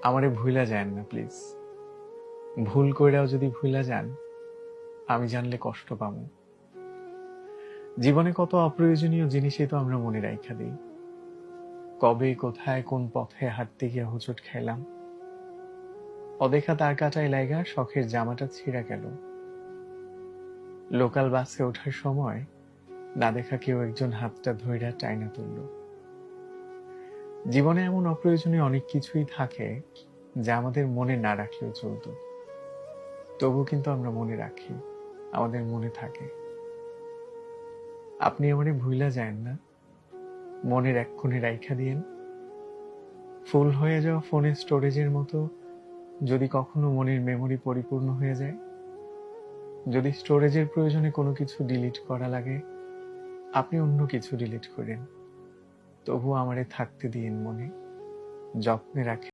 আমারে ভুইলা যায়েন না প্লিজ। ভুল কইরাও যদি ভুইলা যান, আমি জানলে কষ্ট পাবো। জীবনে কত অপ্রয়োজনীয় জিনিসই তো আমরা মনে রাইখা দিই। কবে, কোথায়, কোন পথে হাঁটতে গিয়ে হোঁচট খাইলাম। অদেখা তার কাটায় লাইগা শখের জামাটা ছিঁড়া গেল। লোকাল বাসে ওঠার সময় না দেখা কেউ একজন হাতটা ধইরা টাইনা তুলল। জীবনে এমন অপ্রয়োজনীয় অনেক কিছুই থাকে যা আমাদের মনে না রাখলেও চলতো, তবু কিন্তু আমরা মনে রাখি, আমাদের মনে থাকে। আপনি আমারে ভুইলা যায়েন না, মনের এক কোণে রাইখা দিয়েন। ফুল হয়ে যাওয়া ফোনের স্টোরেজের মতো যদি কখনো মনের মেমোরি পরিপূর্ণ হয়ে যায়, যদি স্টোরেজের প্রয়োজনে কোনো কিছু ডিলিট করা লাগে, আপনি অন্য কিছু ডিলিট করেন, তবু আমারে থাকতে দিয়েন মনে, যত্নে রাখেন।